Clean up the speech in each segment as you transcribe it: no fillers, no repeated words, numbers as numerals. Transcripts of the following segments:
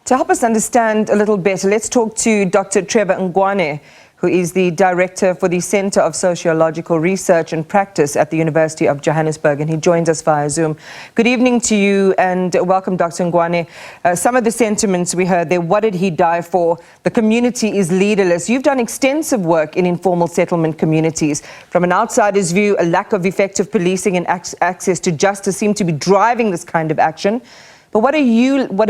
To help us understand a little better, let's talk to Doctor Trevor Ngwane, who is the Director for the Centre of Sociological Research and Practice at the University of Johannesburg, and he joins us via Zoom. Good evening to you and welcome, Dr. Ngwane. Some of the sentiments we heard there: what did he die for? The community is leaderless. You've done extensive work in informal settlement communities. From an outsider's view, a lack of effective policing and access to justice seem to be driving this kind of action. But what have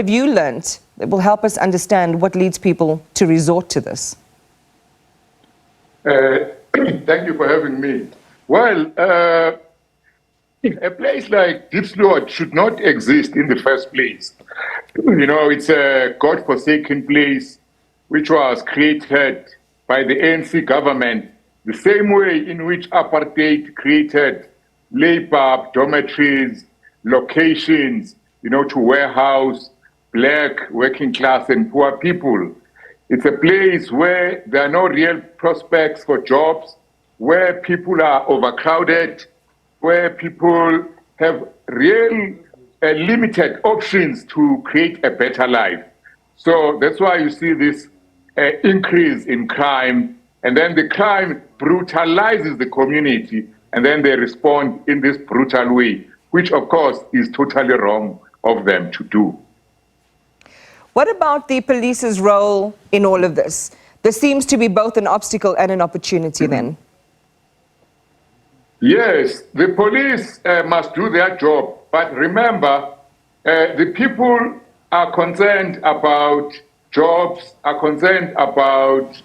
you learnt that will help us understand what leads people to resort to this? Thank you for having me. Well, a place like Diepsloot should not exist in the first place. You know, it's a God-forsaken place which was created by the ANC government, the same way in which apartheid created labor dormitories, locations, you know, to warehouse black, working class and poor people. It's a place where there are no real prospects for jobs, where people are overcrowded, where people have real limited options to create a better life. So that's why you see this increase in crime, and then the crime brutalizes the community, and then they respond in this brutal way, which of course is totally wrong of them to do. What about the police's role in all of this? There seems to be both an obstacle and an opportunity then. Yes, the police must do their job, but remember, the people are concerned about jobs, are concerned about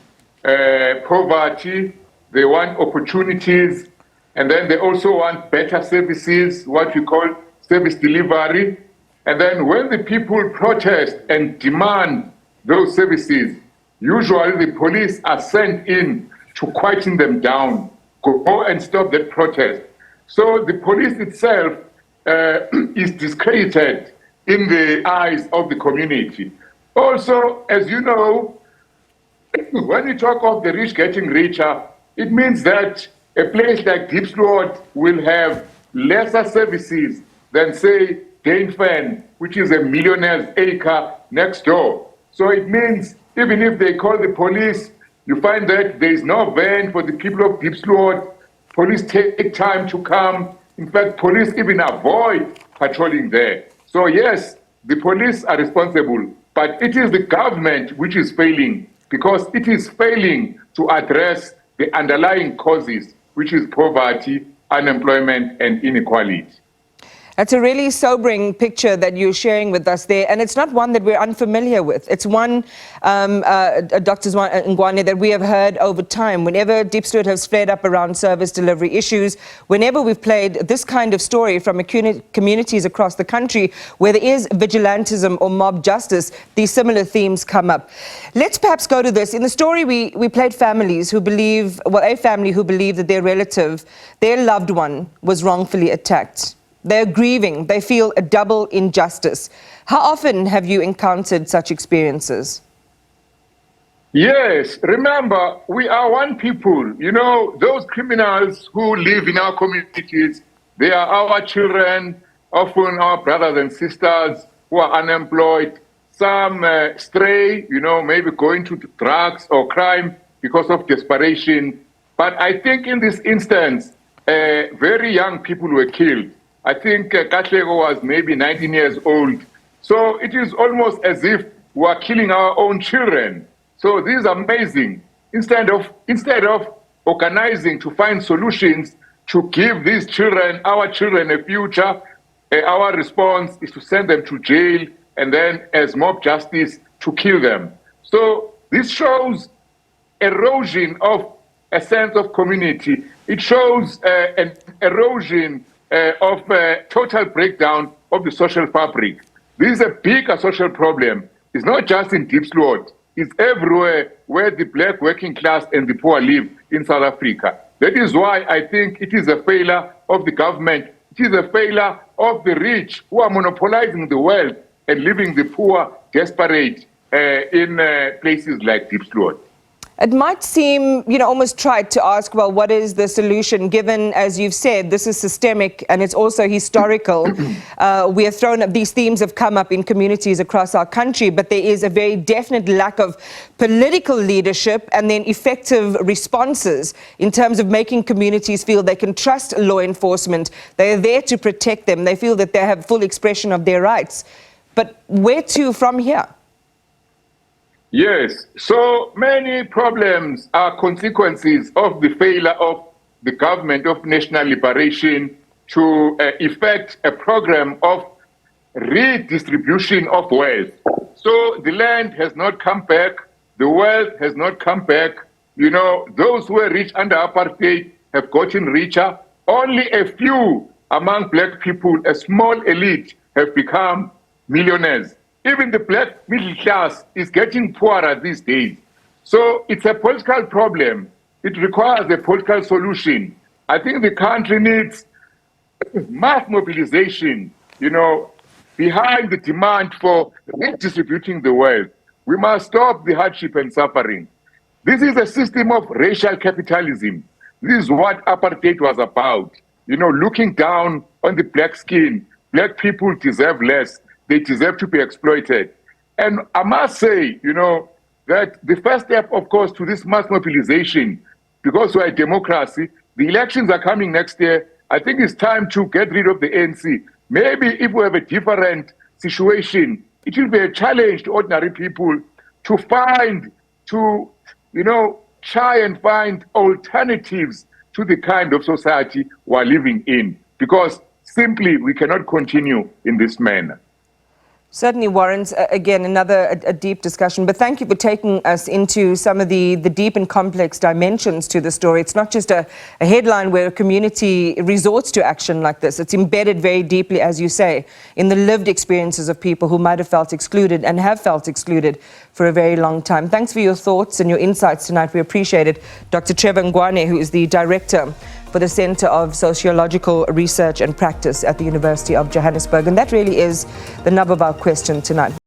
poverty, they want opportunities, and then they also want better services, what we call service delivery. And then when the people protest and demand those services, usually the police are sent in to quieten them down, go and stop that protest. So the police itself is discredited in the eyes of the community. Also, as you know, when we talk of the rich getting richer, it means that a place like Diepsloot will have lesser services than, say, Dainfen, which is a millionaire's acre next door. So it means even if they call the police, you find that there is no van for the people of Diepsloot. Police take time to come. In fact, police even avoid patrolling there. So yes, the police are responsible, but it is the government which is failing, because it is failing to address the underlying causes, which is poverty, unemployment, and inequality. That's a really sobering picture that you're sharing with us there, and it's not one that we're unfamiliar with. It's one, Dr. Ngwane, that we have heard over time. Whenever Diepsloot has flared up around service delivery issues, whenever we've played this kind of story from communities across the country where there is vigilantism or mob justice, these similar themes come up. Let's perhaps go to this. In the story, we played families who believe, well, a family who believed that their relative, their loved one, was wrongfully attacked. They're grieving. They feel a double injustice. How often have you encountered such experiences? Yes, remember, we are one people. You know, those criminals who live in our communities, they are our children, often our brothers and sisters who are unemployed. Some stray, you know, maybe going to drugs or crime because of desperation. But I think in this instance, very young people were killed. I think Katlego was maybe 19 years old. So it is almost as if we are killing our own children. So this is amazing. Instead of organizing to find solutions to give these children, our children, a future, our response is to send them to jail and then, as mob justice, to kill them. So this shows erosion of a sense of community. It shows an erosion of a total breakdown of the social fabric. This is a bigger social problem. It's not just in Diepsloot. It's everywhere where the black working class and the poor live in South Africa. That is why I think it is a failure of the government. It is a failure of the rich who are monopolizing the wealth and leaving the poor desperate in places like Diepsloot. It might seem, almost trite to ask, well, what is the solution, given, as you've said, this is systemic and it's also historical. We have thrown up, these themes have come up in communities across our country, but there is a very definite lack of political leadership and then effective responses in terms of making communities feel they can trust law enforcement. They are there to protect them. They feel that they have full expression of their rights. But where to from here? Yes, so many problems are consequences of the failure of the government of national liberation to effect a program of redistribution of wealth. So the land has not come back, the wealth has not come back. Those who were rich under apartheid have gotten richer. Only a few among black people, a small elite, have become millionaires. Even the black middle class is getting poorer these days. So it's a political problem. It requires a political solution. I think the country needs mass mobilization, behind the demand for redistributing the wealth. We must stop the hardship and suffering. This is a system of racial capitalism. This is what apartheid was about. Looking down on the black skin. Black people deserve less. They deserve to be exploited. And I must say, that the first step, of course, to this mass mobilization, because we're a democracy, the elections are coming next year. I think it's time to get rid of the ANC. Maybe if we have a different situation, it will be a challenge to ordinary people to try and find alternatives to the kind of society we're living in, because simply we cannot continue in this manner. Certainly warrants, again, a deep discussion. But thank you for taking us into some of the deep and complex dimensions to the story. It's not just a headline where a community resorts to action like this. It's embedded very deeply, as you say, in the lived experiences of people who might have felt excluded and have felt excluded for a very long time. Thanks for your thoughts and your insights tonight. We appreciate it. Dr. Trevor Ngwane, who is the Director for the Center of Sociological Research and Practice at the University of Johannesburg. And that really is the nub of our question tonight.